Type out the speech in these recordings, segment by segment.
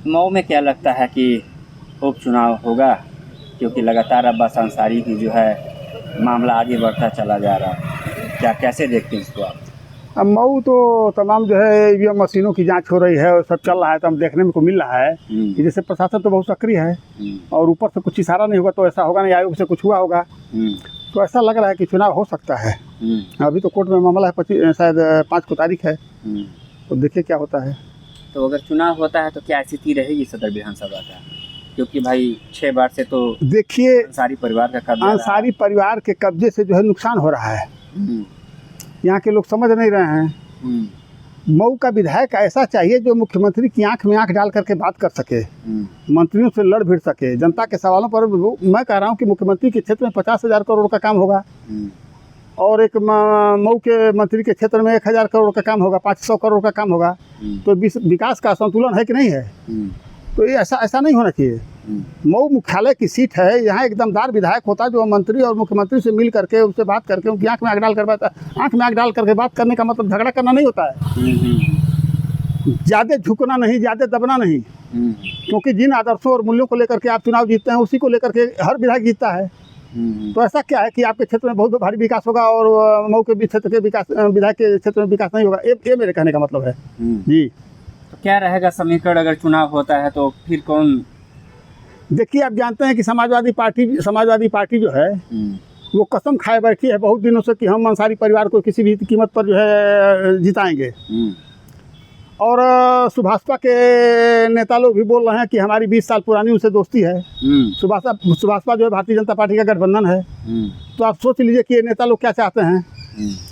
मऊ में क्या लगता है कि उपचुनाव होगा, क्योंकि लगातार अब्बास अंसारी की जो है मामला आगे बढ़ता चला जा रहा है, क्या कैसे देखते हैं इसको आप? अब मऊ तो तमाम जो है ईवीएम मशीनों की जांच हो रही है और सब चल रहा है, तो हम देखने में को मिल रहा है कि जैसे प्रशासन तो बहुत सक्रिय है और ऊपर से कुछ इशारा नहीं होगा तो ऐसा होगा नहीं, आयोग से कुछ हुआ होगा तो ऐसा लग रहा है कि चुनाव हो सकता है। अभी तो कोर्ट में मामला है, शायद 5 को तारीख है, तो देखिए क्या होता है। तो अगर चुनाव होता है तो क्या स्थिति रहेगी सदर विधानसभा का, क्योंकि भाई 6 बार से तो देखिए अंसारी परिवार का कब्जा, अंसारी परिवार के कब्जे से जो है नुकसान हो रहा है, यहाँ के लोग समझ नहीं रहे हैं। मऊ का विधायक ऐसा चाहिए जो मुख्यमंत्री की आंख में आंख डाल करके बात कर सके, मंत्रियों से लड़ भिड़ सके, जनता के सवालों पर। मैं कह रहा हूँ कि मुख्यमंत्री के क्षेत्र में 50,000 करोड़ का काम होगा और एक मऊ के मंत्री के क्षेत्र में 1,000 करोड़ का काम होगा, 500 करोड़ का काम होगा, तो विकास का संतुलन है कि नहीं है? तो ये ऐसा नहीं होना चाहिए। मऊ मुख्यालय की सीट है, यहाँ एक दमदार विधायक होता है जो मंत्री और मुख्यमंत्री से मिल करके उनसे बात करके उनकी आंख में आंख डाल करके बात करने का मतलब झगड़ा करना नहीं होता है। ज़्यादा झुकना नहीं, ज़्यादा दबना नहीं, क्योंकि जिन आदर्शों और मूल्यों को लेकर के आप चुनाव जीतते हैं उसी को लेकर के हर विधायक जीतता है। तो ऐसा क्या है कि आपके क्षेत्र में बहुत भारी विकास होगा और मऊ के क्षेत्र के विधायक के क्षेत्र में विकास नहीं होगा? ये मेरे कहने का मतलब है जी। तो क्या रहेगा समीकरण अगर चुनाव होता है तो फिर कौन? देखिए, आप जानते हैं कि समाजवादी पार्टी जो है वो कसम खाए बैठी है बहुत दिनों से कि हम अंसारी परिवार को किसी भी कीमत पर जो है जिताएंगे। और सुभाषपा के नेता लोग भी बोल रहे हैं कि हमारी 20 साल पुरानी उनसे दोस्ती है। सुभाषपा जो है भारतीय जनता पार्टी का गठबंधन है। तो आप सोच लीजिए कि ये नेता लोग क्या चाहते हैं,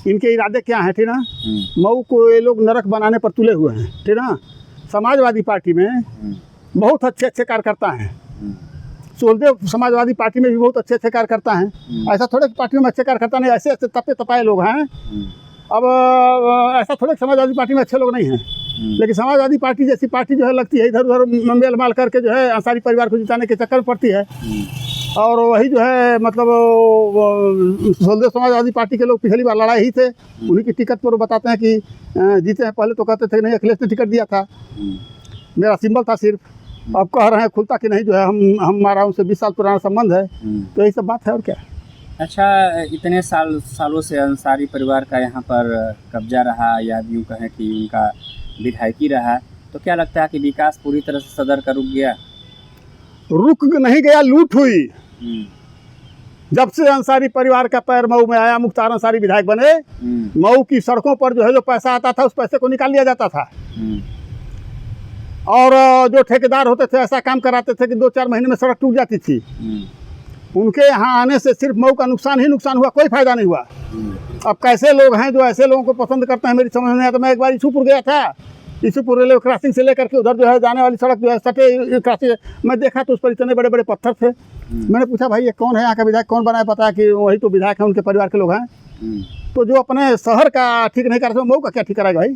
इनके इरादे क्या हैं, ठीक ना? मऊ को ये लोग नरक बनाने पर तुले हुए हैं, ठीक ना? समाजवादी पार्टी में बहुत अच्छे कार्यकर्ता हैं, सोलदेव समाजवादी पार्टी में भी बहुत अच्छे कार्यकर्ता हैं। ऐसा थोड़े पार्टियों में अच्छे कार्यकर्ता नहीं, ऐसे तपे तपाए लोग हैं। अब ऐसा थोड़े समाजवादी पार्टी में अच्छे लोग नहीं हैं, लेकिन समाजवादी पार्टी जैसी पार्टी जो है लगती है इधर उधर मेल माल करके जो है अंसारी परिवार को जिताने के चक्कर में पड़ती है। और वही जो है मतलब सोलदेव समाजवादी पार्टी के लोग पिछली बार लड़ाई ही थे, उन्हीं की टिकट पर वो बताते हैं कि जीते हैं। पहले तो कहते थे नहीं अखिलेश ने टिकट दिया था, मेरा सिंबल था सिर्फ, अब कह रहे हैं खुलता कि नहीं जो है हमारा उनसे 20 साल पुराना संबंध है। तो यही सब बात है और क्या। अच्छा, इतने सालों से अंसारी परिवार का यहाँ पर कब्जा रहा या यूँ कहें कि उनका विधायकी रहा, तो क्या लगता है कि विकास पूरी तरह से सदर का रुक गया? रुक नहीं गया, लूट हुई। जब से अंसारी परिवार का पैर मऊ में आया, मुख्तार अंसारी विधायक बने, मऊ की सड़कों पर जो है जो पैसा आता था उस पैसे को निकाल लिया जाता था। और जो ठेकेदार होते थे ऐसा काम कराते थे कि 2-4 महीने में सड़क टूट जाती थी। उनके यहाँ आने से सिर्फ मऊ का नुकसान ही नुकसान हुआ, कोई फायदा नहीं हुआ। अब कैसे लोग हैं जो ऐसे लोगों को पसंद करते हैं, मेरी समझ में नहीं आता। मैं एक बार ईसूपुर गया था, ईसूपुर रेलवे क्रॉसिंग से लेकर के उधर जो है जाने वाली सड़क जो है सटे क्रॉसिंग, मैं देखा तो उस पर इतने बड़े बड़े पत्थर थे। मैंने पूछा भाई ये कौन है, यहाँ का विधायक कौन बनाया? पता है कि वही तो विधायक है, उनके परिवार के लोग हैं। तो जो अपने शहर का ठीक नहीं कर रहे मऊ का क्या ठीक कराएगा भाई?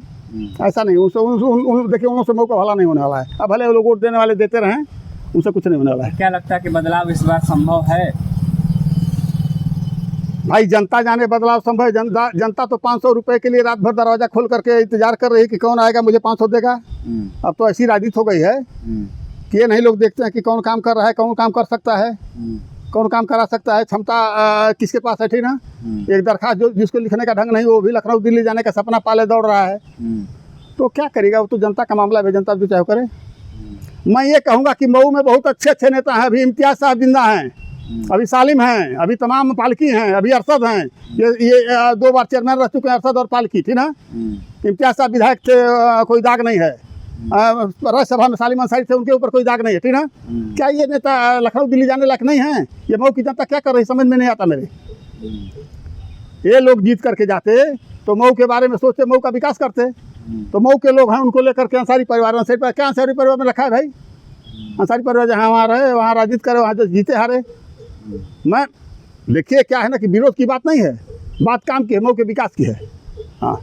ऐसा नहीं, देखिए उनसे मऊ का भला नहीं होने वाला है। अब भले वो लोग वोट देने वाले देते रहें, उनसे कुछ नहीं होने वाला है। क्या लगता है कि बदलाव इस बार संभव है? भाई जनता जाने बदलाव संभव है। जनता तो 500 रुपये के लिए रात भर दरवाजा खोल करके इंतजार कर रही है कि कौन आएगा मुझे 500 देगा। अब तो ऐसी राजनीति हो गई है कि ये नहीं लोग देखते हैं कि कौन काम कर रहा है, कौन काम कर सकता है, कौन काम करा सकता है, क्षमता किसके पास है, ठीक ना? एक दरखास्त जो जिसको लिखने का ढंग नहीं, वो भी लखनऊ दिल्ली जाने का सपना पाले दौड़ रहा है। तो क्या करेगा, वो तो जनता का मामला है, जनता जो चाहे करे। मैं ये कहूँगा कि मऊ में बहुत अच्छे नेता हैं। अभी इम्तियाज साहब जिंदा हैं, अभी सालिम हैं, अभी तमाम पालकी हैं, अभी अरशद हैं। ये 2 बार चेयरमैन रह चुके हैं, अरशद और पालकी, ठीक ना? इम्तियाज साहब विधायक थे, कोई दाग नहीं है। राज्यसभा में सालिम अंसारी थे, उनके ऊपर कोई दाग नहीं है, ठीक ना? क्या ये नेता लखनऊ दिल्ली जाने लायक नहीं है? ये मऊ की जनता क्या कर रही समझ में नहीं आता मेरे। ये लोग जीत करके जाते तो मऊ के बारे में सोचते, मऊ का विकास करते। तो मऊ के लोग हैं, उनको लेकर के अंसारी परिवार क्या अंसारी परिवार में रखा है भाई? अंसारी परिवार जहाँ वहाँ रहे, वहाँ राजनीति करे, वहाँ जो जीते हारे। मैं देखिए क्या है ना कि विरोध की बात नहीं है, बात काम की है, मऊ के विकास की है। हाँ।